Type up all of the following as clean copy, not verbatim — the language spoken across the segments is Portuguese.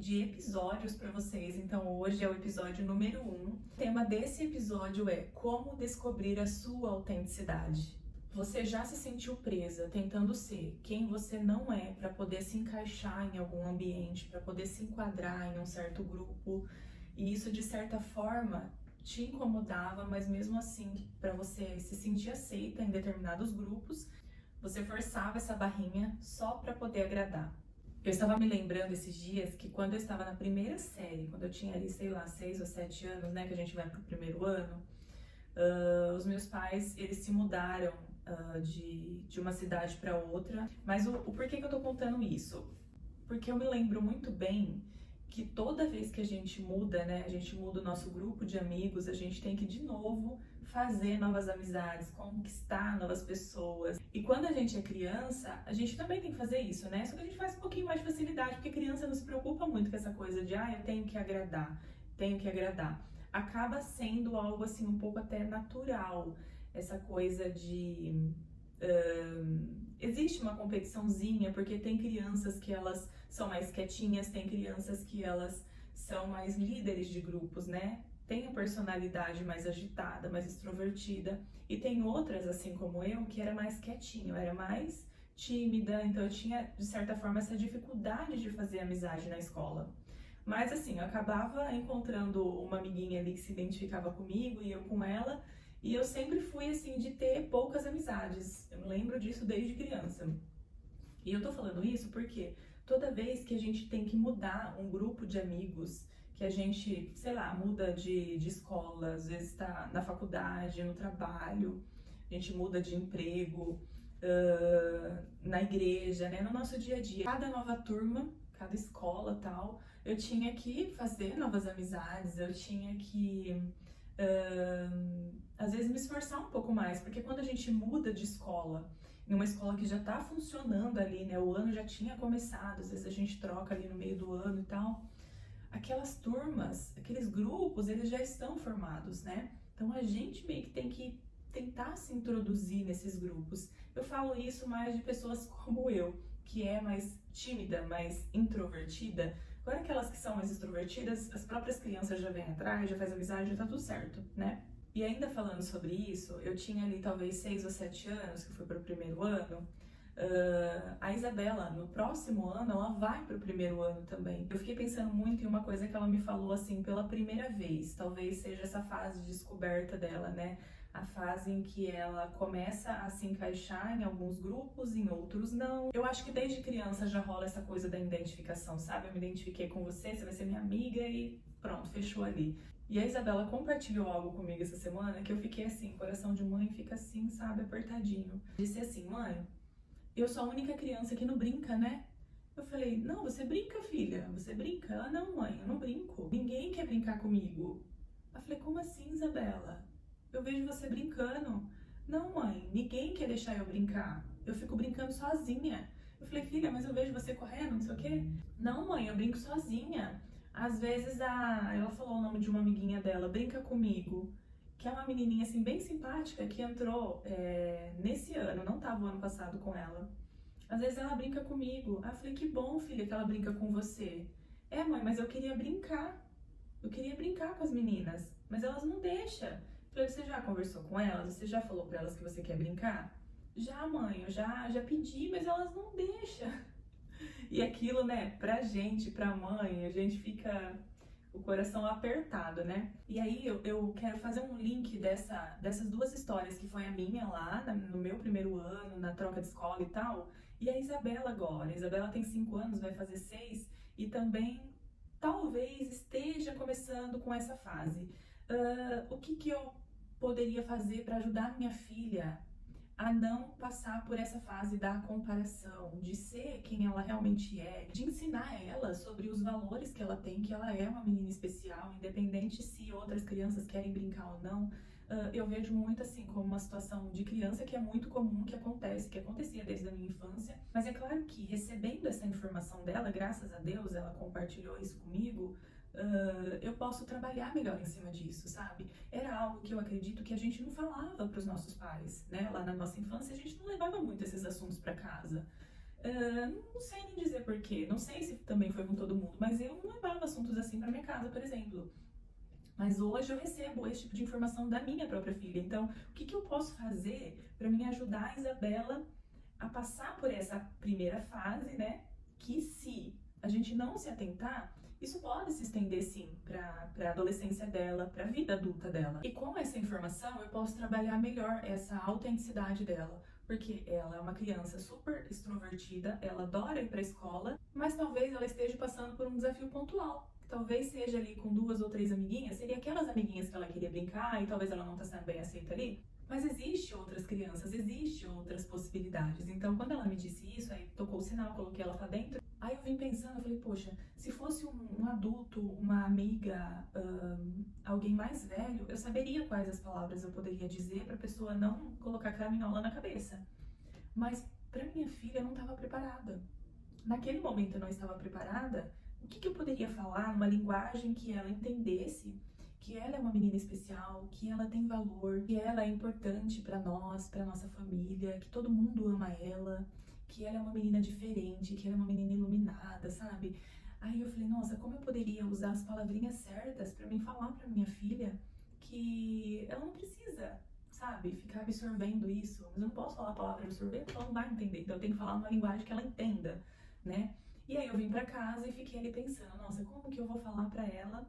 de episódios para vocês, então hoje é o episódio número 1. O tema desse episódio é como descobrir a sua autenticidade. Você já se sentiu presa tentando ser quem você não é para poder se encaixar em algum ambiente, para poder se enquadrar em um certo grupo, e isso de certa forma te incomodava, mas mesmo assim, para você se sentir aceita em determinados grupos, você forçava essa barrinha só para poder agradar. Eu estava me lembrando esses dias que quando eu estava na primeira série, quando eu tinha ali, sei lá, 6 ou 7 anos, né, que a gente vai pro primeiro ano, os meus pais, eles se mudaram de uma cidade para outra. Mas o porquê que eu tô contando isso? Porque eu me lembro muito bem que toda vez que a gente muda, né, a gente muda o nosso grupo de amigos, a gente tem que de novo fazer novas amizades, conquistar novas pessoas. E quando a gente é criança, a gente também tem que fazer isso, né? Só que a gente faz um pouquinho mais de facilidade, porque criança não se preocupa muito com essa coisa de, eu tenho que agradar, tenho que agradar. Acaba sendo algo assim um pouco até natural, essa coisa de existe uma competiçãozinha, porque tem crianças que elas são mais quietinhas, tem crianças que elas são mais líderes de grupos, né? Tem a personalidade mais agitada, mais extrovertida, e tem outras, assim como eu, que era mais quietinha, eu era mais tímida, então eu tinha, de certa forma, essa dificuldade de fazer amizade na escola. Mas assim, eu acabava encontrando uma amiguinha ali que se identificava comigo e eu com ela, e eu sempre fui assim de ter poucas amizades. Eu me lembro disso desde criança. E eu tô falando isso porque toda vez que a gente tem que mudar um grupo de amigos, que a gente, sei lá, muda de escola, às vezes tá na faculdade, no trabalho, a gente muda de emprego, na igreja, né, no nosso dia a dia. Cada nova turma, cada escola tal, eu tinha que fazer novas amizades, eu tinha que às vezes me esforçar um pouco mais, porque quando a gente muda de escola, em uma escola que já tá funcionando ali, né, o ano já tinha começado, às vezes a gente troca ali no meio do ano e tal, aquelas turmas, aqueles grupos, eles já estão formados, né? Então a gente meio que tem que tentar se introduzir nesses grupos. Eu falo isso mais de pessoas como eu, que é mais tímida, mais introvertida. Agora aquelas que são mais extrovertidas, as próprias crianças já vêm atrás, já faz amizade, já tá tudo certo, né? E ainda falando sobre isso, eu tinha ali talvez 6 ou 7 anos, que foi pro primeiro ano. A Isabela, no próximo ano, ela vai pro primeiro ano também. Eu fiquei pensando muito em uma coisa que ela me falou assim pela primeira vez. Talvez seja essa fase de descoberta dela, né? A fase em que ela começa a se encaixar em alguns grupos, em outros não. Eu acho que desde criança já rola essa coisa da identificação, sabe? Eu me identifiquei com você, você vai ser minha amiga e pronto, fechou ali. E a Isabela compartilhou algo comigo essa semana que eu fiquei assim, coração de mãe fica assim, sabe, apertadinho. Disse assim, mãe, eu sou a única criança que não brinca, né? Eu falei, não, você brinca, filha, você brinca? Ela, não, mãe, eu não brinco. Ninguém quer brincar comigo. Eu falei, como assim, Isabela? Eu vejo você brincando. Não, mãe, ninguém quer deixar eu brincar. Eu fico brincando sozinha. Eu falei, filha, mas eu vejo você correndo, não sei o quê. Não, mãe, eu brinco sozinha. Às vezes ela falou o nome de uma amiguinha dela, brinca comigo, que é uma menininha assim bem simpática que entrou nesse ano, não tava o ano passado com ela. Às vezes ela brinca comigo. Ah, eu falei, que bom, filha, que ela brinca com você. É, mãe, mas eu queria brincar. Eu queria brincar com as meninas, mas elas não deixam. Eu falei, você já conversou com elas? Você já falou pra elas que você quer brincar? Já, mãe, eu já pedi, mas elas não deixam. E aquilo, né, pra gente, pra mãe, a gente fica o coração apertado, né? E aí eu quero fazer um link dessas duas histórias, que foi a minha lá no meu primeiro ano, na troca de escola e tal, e a Isabela agora. A Isabela tem 5 anos, vai fazer 6, e também talvez esteja começando com essa fase. O que eu poderia fazer para ajudar minha filha a não passar por essa fase da comparação, de ser quem ela realmente é, de ensinar ela sobre os valores que ela tem, que ela é uma menina especial, independente se outras crianças querem brincar ou não. Eu vejo muito assim como uma situação de criança que é muito comum, que acontecia desde a minha infância, mas é claro que recebendo essa informação dela, graças a Deus, ela compartilhou isso comigo, eu posso trabalhar melhor em cima disso, sabe? Era algo que eu acredito que a gente não falava para os nossos pais, né? Lá na nossa infância a gente não levava muito esses assuntos para casa. Não sei nem dizer porquê, não sei se também foi com todo mundo, mas eu não levava assuntos assim para minha casa, por exemplo. Mas hoje eu recebo esse tipo de informação da minha própria filha. Então, o que que eu posso fazer para me ajudar a Isabela a passar por essa primeira fase, né? Que se a gente não se atentar, isso pode se estender sim para a adolescência dela, para a vida adulta dela. E com essa informação eu posso trabalhar melhor essa autenticidade dela, porque ela é uma criança super extrovertida, ela adora ir para a escola, mas talvez ela esteja passando por um desafio pontual. Talvez seja ali com 2 ou 3 amiguinhas, seria aquelas amiguinhas que ela queria brincar e talvez ela não está sendo bem aceita ali. Mas existe outras crianças, existe outras possibilidades. Então, quando ela me disse isso, aí tocou o sinal, coloquei ela pra dentro. Aí eu vim pensando, eu falei, poxa, se fosse um adulto, uma amiga, alguém mais velho, eu saberia quais as palavras eu poderia dizer pra pessoa não colocar craminhola na cabeça. Mas pra minha filha eu não estava preparada. Naquele momento eu não estava preparada. O que eu poderia falar numa linguagem que ela entendesse que ela é uma menina especial, que ela tem valor, que ela é importante para nós, para nossa família, que todo mundo ama ela, que ela é uma menina diferente, que ela é uma menina iluminada, sabe? Aí eu falei, nossa, como eu poderia usar as palavrinhas certas para mim falar para minha filha que ela não precisa, sabe, ficar absorvendo isso. Mas eu não posso falar a palavra absorver porque ela não vai entender. Então eu tenho que falar numa linguagem que ela entenda, né? E aí eu vim pra casa e fiquei ali pensando, nossa, como que eu vou falar pra ela,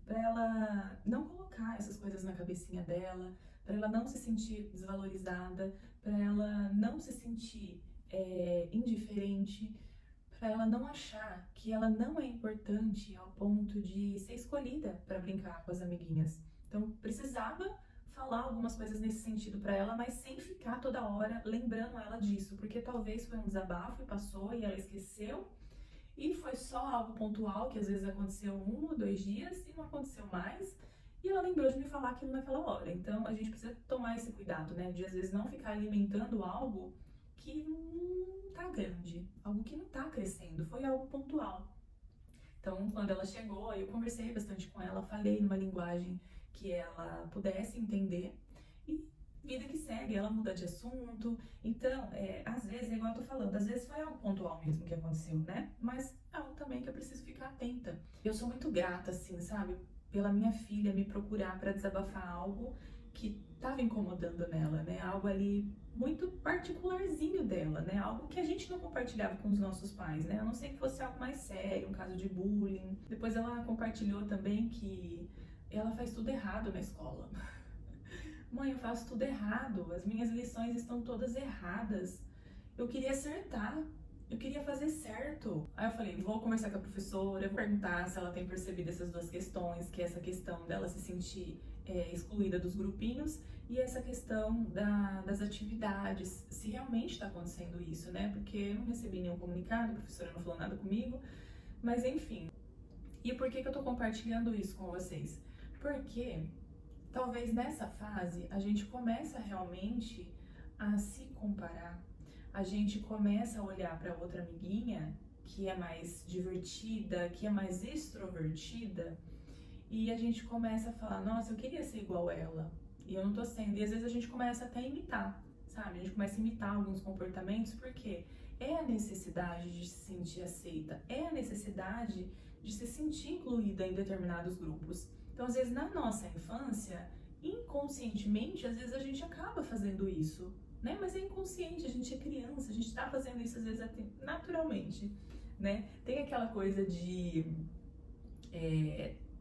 pra ela não colocar essas coisas na cabecinha dela, pra ela não se sentir desvalorizada, pra ela não se sentir indiferente, pra ela não achar que ela não é importante ao ponto de ser escolhida pra brincar com as amiguinhas. Então precisava falar algumas coisas nesse sentido pra ela, mas sem ficar toda hora lembrando ela disso, porque talvez foi um desabafo e passou e ela esqueceu, e foi só algo pontual, que às vezes aconteceu 1 ou 2 dias e não aconteceu mais, e ela lembrou de me falar aquilo naquela hora. Então a gente precisa tomar esse cuidado, né, de às vezes não ficar alimentando algo que não tá grande, algo que não tá crescendo, foi algo pontual. Então, quando ela chegou, eu conversei bastante com ela, falei numa linguagem que ela pudesse entender e vida que segue, ela muda de assunto. Então, às vezes, é igual eu tô falando, às vezes foi algo pontual mesmo que aconteceu, né? Mas é algo também que eu preciso ficar atenta. Eu sou muito grata, assim, sabe? Pela minha filha me procurar para desabafar algo que tava incomodando nela, né? Algo ali muito particularzinho dela, né? Algo que a gente não compartilhava com os nossos pais, né? A não ser que fosse algo mais sério, um caso de bullying. Depois ela compartilhou também que ela faz tudo errado na escola. Mãe, eu faço tudo errado, as minhas lições estão todas erradas. Eu queria acertar, eu queria fazer certo. Aí eu falei, vou conversar com a professora, vou perguntar se ela tem percebido essas 2 questões, que é essa questão dela se sentir excluída dos grupinhos e essa questão das atividades, se realmente está acontecendo isso, né? Porque eu não recebi nenhum comunicado, a professora não falou nada comigo, mas enfim. E por que eu tô compartilhando isso com vocês? Porque talvez nessa fase a gente começa realmente a se comparar, a gente começa a olhar para outra amiguinha que é mais divertida, que é mais extrovertida, e a gente começa a falar, nossa, eu queria ser igual ela, e eu não tô sendo. E às vezes a gente começa até a imitar, sabe? A gente começa a imitar alguns comportamentos, porque é a necessidade de se sentir aceita, é a necessidade de se sentir incluída em determinados grupos. Então, às vezes, na nossa infância, inconscientemente, às vezes a gente acaba fazendo isso, né? Mas é inconsciente, a gente é criança, a gente tá fazendo isso às vezes até naturalmente, né? Tem aquela coisa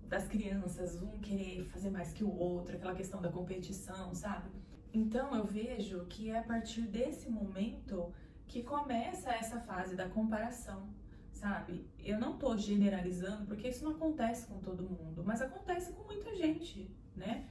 das crianças, um querer fazer mais que o outro, aquela questão da competição, sabe? Então eu vejo que é a partir desse momento que começa essa fase da comparação, sabe? Eu não tô generalizando, porque isso não acontece com todo mundo, mas acontece com muita gente, né?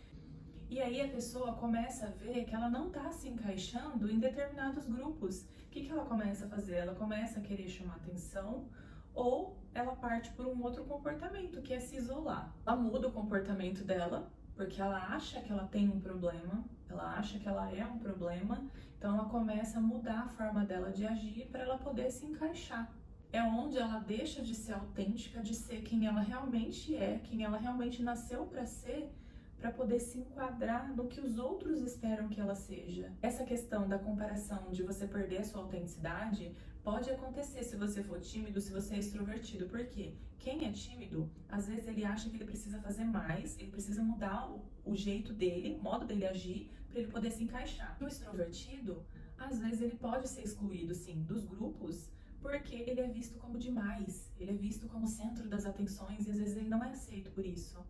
E aí a pessoa começa a ver que ela não tá se encaixando em determinados grupos. O que ela começa a fazer? Ela começa a querer chamar atenção, ou ela parte por um outro comportamento, que é se isolar. Ela muda o comportamento dela, porque ela acha que ela tem um problema, ela acha que ela é um problema, então ela começa a mudar a forma dela de agir para ela poder se encaixar. É onde ela deixa de ser autêntica, de ser quem ela realmente é, quem ela realmente nasceu para ser, para poder se enquadrar no que os outros esperam que ela seja. Essa questão da comparação de você perder a sua autenticidade pode acontecer se você for tímido, se você é extrovertido. Por quê? Quem é tímido, às vezes ele acha que ele precisa fazer mais, ele precisa mudar o jeito dele, o modo dele agir, para ele poder se encaixar. O extrovertido, às vezes ele pode ser excluído, sim, dos grupos, porque ele é visto como demais, ele é visto como centro das atenções e às vezes ele não é aceito por isso.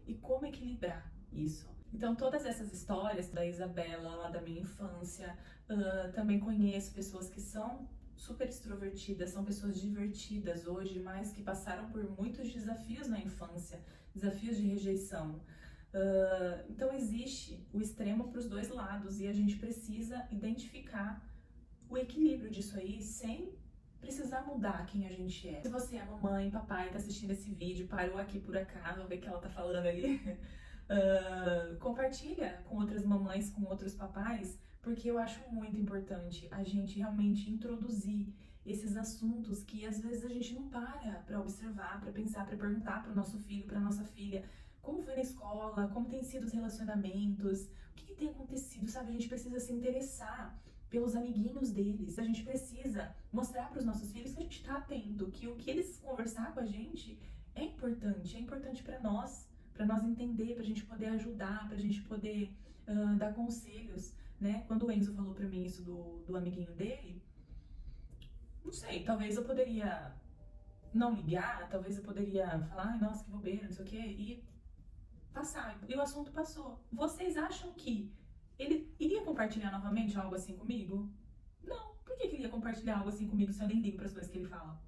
E como equilibrar isso? Então, todas essas histórias da Isabela, lá da minha infância, também conheço pessoas que são super extrovertidas, são pessoas divertidas hoje, mas que passaram por muitos desafios na infância, desafios de rejeição. Então, existe o extremo para os dois lados e a gente precisa identificar o equilíbrio disso aí sem precisar mudar quem a gente é. Se você é mamãe, papai, tá assistindo esse vídeo, parou aqui por acaso, vou ver o que ela tá falando ali, compartilha com outras mamães, com outros papais, porque eu acho muito importante a gente realmente introduzir esses assuntos que às vezes a gente não para observar, para pensar, para perguntar para o nosso filho, para nossa filha, como foi na escola, como tem sido os relacionamentos, o que tem acontecido, sabe? A gente precisa se interessar pelos amiguinhos deles. A gente precisa mostrar para os nossos filhos que a gente está atento, que o que eles conversar com a gente é importante para nós entender, para a gente poder ajudar, para a gente poder dar conselhos, né? Quando o Enzo falou para mim isso do amiguinho dele, não sei, talvez eu poderia não ligar, talvez eu poderia falar, ai, nossa, que bobeira, não sei o quê, e passar. E o assunto passou. Vocês acham que ele iria compartilhar novamente algo assim comigo? Não. Por que ele ia compartilhar algo assim comigo se eu nem ligo para as coisas que ele fala?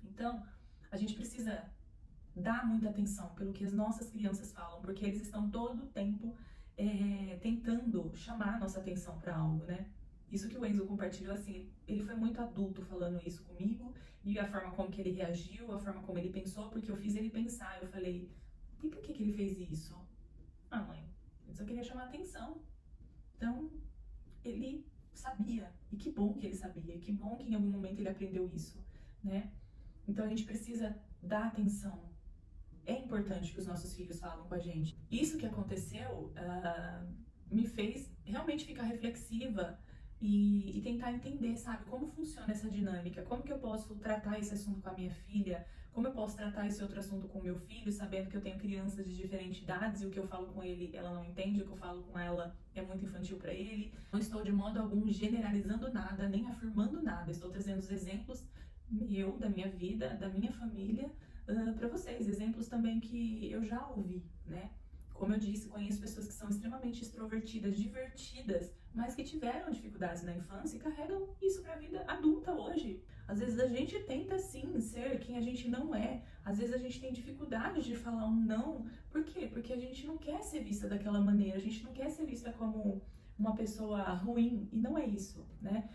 Então, a gente precisa dar muita atenção pelo que as nossas crianças falam, porque eles estão todo o tempo tentando chamar a nossa atenção para algo, né? Isso que o Enzo compartilhou, assim, ele foi muito adulto falando isso comigo, e a forma como que ele reagiu, a forma como ele pensou, porque eu fiz ele pensar, eu falei, e por que ele fez isso? Ah, mãe, ele só queria chamar atenção. Então, ele sabia, e que bom que ele sabia, que bom que em algum momento ele aprendeu isso, né? Então a gente precisa dar atenção. É importante que os nossos filhos falem com a gente. Isso que aconteceu me fez realmente ficar reflexiva e tentar entender, sabe, como funciona essa dinâmica, como que eu posso tratar esse assunto com a minha filha, como eu posso tratar esse outro assunto com o meu filho, sabendo que eu tenho crianças de diferentes idades e o que eu falo com ele, ela não entende, o que eu falo com ela é muito infantil para ele. Não estou de modo algum generalizando nada, nem afirmando nada, estou trazendo os exemplos da minha vida, da minha família, para vocês, exemplos também que eu já ouvi, né? Como eu disse, conheço pessoas que são extremamente extrovertidas, divertidas, mas que tiveram dificuldades na infância e carregam isso para a vida adulta hoje. Às vezes a gente tenta sim ser quem a gente não é, às vezes a gente tem dificuldade de falar um não. Por quê? Porque a gente não quer ser vista daquela maneira, a gente não quer ser vista como uma pessoa ruim, e não é isso, né?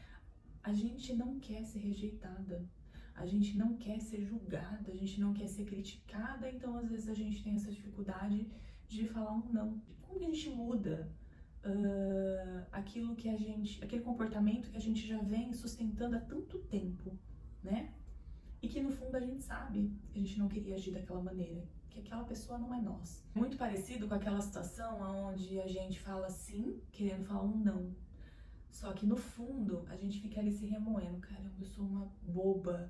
A gente não quer ser rejeitada. A gente não quer ser julgada, a gente não quer ser criticada, então às vezes a gente tem essa dificuldade de falar um não. Como que a gente muda aquele comportamento que a gente já vem sustentando há tanto tempo, né? E que no fundo a gente sabe que a gente não queria agir daquela maneira, que aquela pessoa não é nós. Muito parecido com aquela situação onde a gente fala sim, querendo falar um não. Só que no fundo a gente fica ali se remoendo, caramba, eu sou uma boba.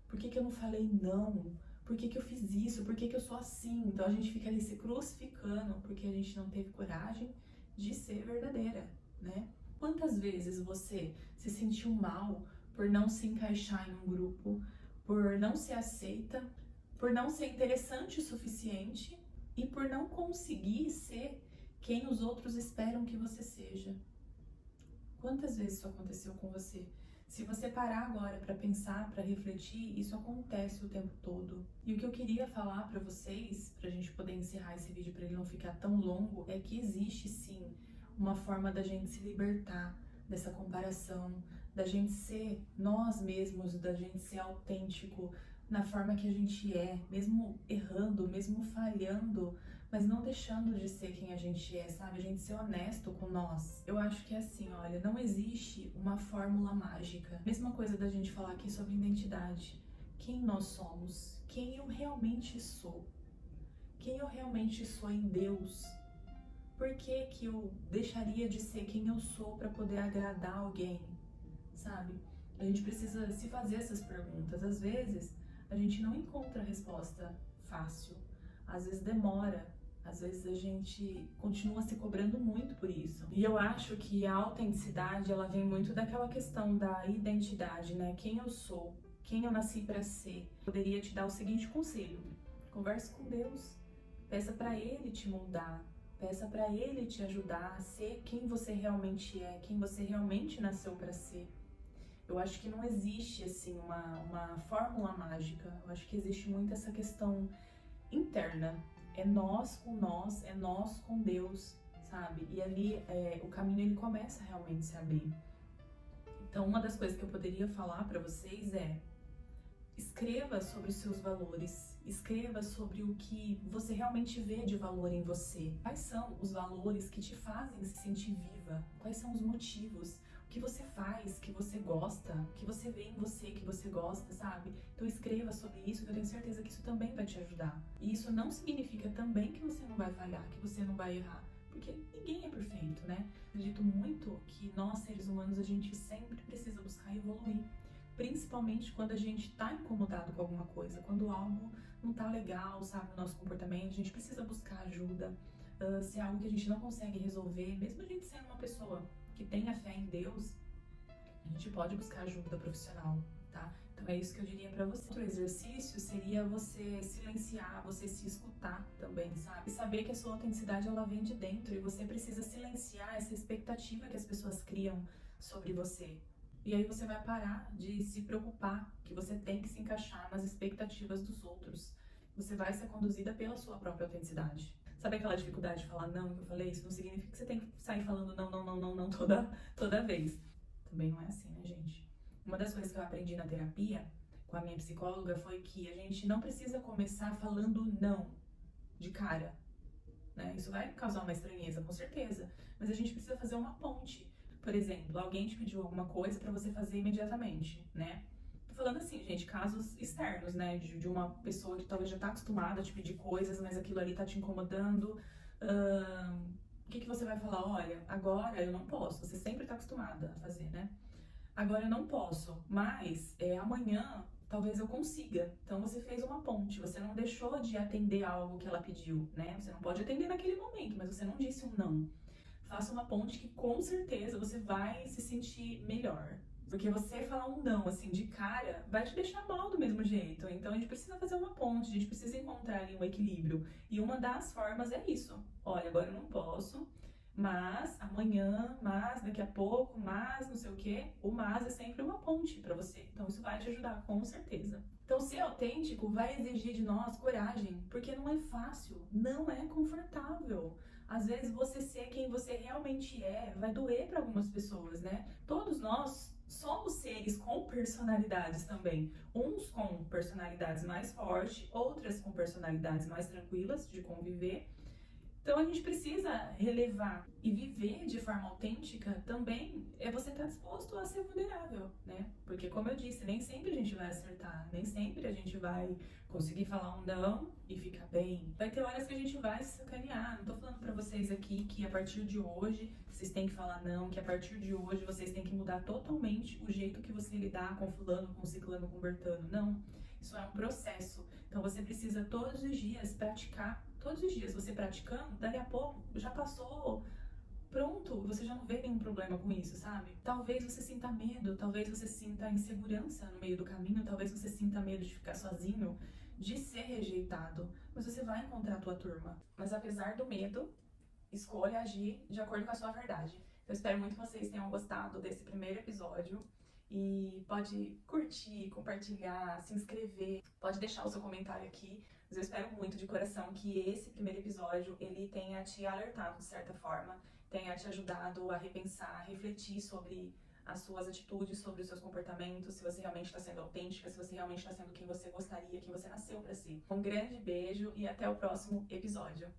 Por que eu não falei não? Por que eu fiz isso? Por que eu sou assim? Então a gente fica ali se crucificando porque a gente não teve coragem de ser verdadeira, né? Quantas vezes você se sentiu mal por não se encaixar em um grupo, por não ser aceita, por não ser interessante o suficiente e por não conseguir ser quem os outros esperam que você seja? Quantas vezes isso aconteceu com você? Se você parar agora para pensar, para refletir, isso acontece o tempo todo. E o que eu queria falar para vocês, pra gente poder encerrar esse vídeo para ele não ficar tão longo, é que existe sim uma forma da gente se libertar dessa comparação, da gente ser nós mesmos, da gente ser autêntico na forma que a gente é, mesmo errando, mesmo falhando, mas não deixando de ser quem a gente é, sabe? A gente ser honesto com nós. Eu acho que é assim, olha, não existe uma fórmula mágica. Mesma coisa da gente falar aqui sobre identidade. Quem nós somos? Quem eu realmente sou? Quem eu realmente sou em Deus? Por que que eu deixaria de ser quem eu sou para poder agradar alguém, sabe? A gente precisa se fazer essas perguntas. Às vezes, a gente não encontra a resposta fácil. Às vezes demora. Às vezes a gente continua se cobrando muito por isso. E eu acho que a autenticidade, ela vem muito daquela questão da identidade, né? Quem eu sou, quem eu nasci para ser. Eu poderia te dar o seguinte conselho: converse com Deus. Peça para Ele te moldar. Peça para Ele te ajudar a ser quem você realmente é, quem você realmente nasceu para ser. Eu acho que não existe, assim, uma fórmula mágica. Eu acho que existe muito essa questão interna. É nós com Deus, sabe? E ali o caminho ele começa a realmente se abrir. Então, uma das coisas que eu poderia falar para vocês é: escreva sobre os seus valores, escreva sobre o que você realmente vê de valor em você. Quais são os valores que te fazem se sentir viva? Quais são os motivos? O que você faz, que você gosta, que você vê em você, que você gosta, sabe? Então escreva sobre isso, que eu tenho certeza que isso também vai te ajudar. E isso não significa também que você não vai falhar, que você não vai errar, porque ninguém é perfeito, né? Acredito muito que nós, seres humanos, a gente sempre precisa buscar evoluir. Principalmente quando a gente tá incomodado com alguma coisa, quando algo não tá legal, sabe, no nosso comportamento, a gente precisa buscar ajuda. Se é algo que a gente não consegue resolver, mesmo a gente sendo uma pessoa que tenha fé em Deus, a gente pode buscar ajuda profissional, tá? Então é isso que eu diria pra você. Outro exercício seria você silenciar, você se escutar também, sabe? E saber que a sua autenticidade, ela vem de dentro e você precisa silenciar essa expectativa que as pessoas criam sobre você. E aí você vai parar de se preocupar que você tem que se encaixar nas expectativas dos outros. Você vai ser conduzida pela sua própria autenticidade. Sabe aquela dificuldade de falar não que eu falei? Isso não significa que você tem que sair falando não toda vez. Também não é assim, né, gente? Uma das coisas que eu aprendi na terapia com a minha psicóloga foi que a gente não precisa começar falando não de cara, né? Isso vai causar uma estranheza, com certeza. Mas a gente precisa fazer uma ponte. Por exemplo, alguém te pediu alguma coisa pra você fazer imediatamente, né? Tô falando assim, gente, casos externos, né? De uma pessoa que talvez já tá acostumada a te pedir coisas, mas aquilo ali tá te incomodando. O que que você vai falar? Olha, agora eu não posso. Você sempre tá acostumada a fazer, né? Agora eu não posso, mas amanhã talvez eu consiga. Então você fez uma ponte, você não deixou de atender algo que ela pediu, né? Você não pode atender naquele momento, mas você não disse um não. Faça uma ponte que com certeza você vai se sentir melhor. Porque você falar um não, assim, de cara, vai te deixar mal do mesmo jeito. Então a gente precisa fazer uma ponte, a gente precisa encontrar ali um equilíbrio. E uma das formas é isso. Olha, agora eu não posso, mas amanhã, mas daqui a pouco, mas não sei o quê. O mas é sempre uma ponte pra você. Então isso vai te ajudar, com certeza. Então ser autêntico vai exigir de nós coragem, porque não é fácil, não é confortável. Às vezes você ser quem você realmente vai doer para algumas pessoas, né? Todos nós somos seres com personalidades também. Uns com personalidades mais fortes, outras com personalidades mais tranquilas de conviver. Então a gente precisa relevar e viver de forma autêntica também você estar disposto a ser vulnerável, né? Porque como eu disse, nem sempre a gente vai acertar, nem sempre a gente vai conseguir falar um não e ficar bem. Vai ter horas que a gente vai se sacanear. Não tô falando pra vocês aqui que a partir de hoje vocês têm que falar não, que a partir de hoje vocês têm que mudar totalmente o jeito que você lidar com fulano, com ciclano, com bertano. Não, isso é um processo. Então você precisa todos os dias praticar. Todos os dias você praticando, dali a pouco já passou, pronto, você já não vê nenhum problema com isso, sabe? Talvez você sinta medo, talvez você sinta insegurança no meio do caminho, talvez você sinta medo de ficar sozinho, de ser rejeitado, mas você vai encontrar a tua turma. Mas apesar do medo, escolha agir de acordo com a sua verdade. Eu espero muito que vocês tenham gostado desse primeiro episódio. E pode curtir, compartilhar, se inscrever, pode deixar o seu comentário aqui. Mas eu espero muito de coração que esse primeiro episódio ele tenha te alertado de certa forma, tenha te ajudado a repensar, a refletir sobre as suas atitudes, sobre os seus comportamentos, se você realmente está sendo autêntica, se você realmente está sendo quem você gostaria, quem você nasceu para ser. Um grande beijo e até o próximo episódio.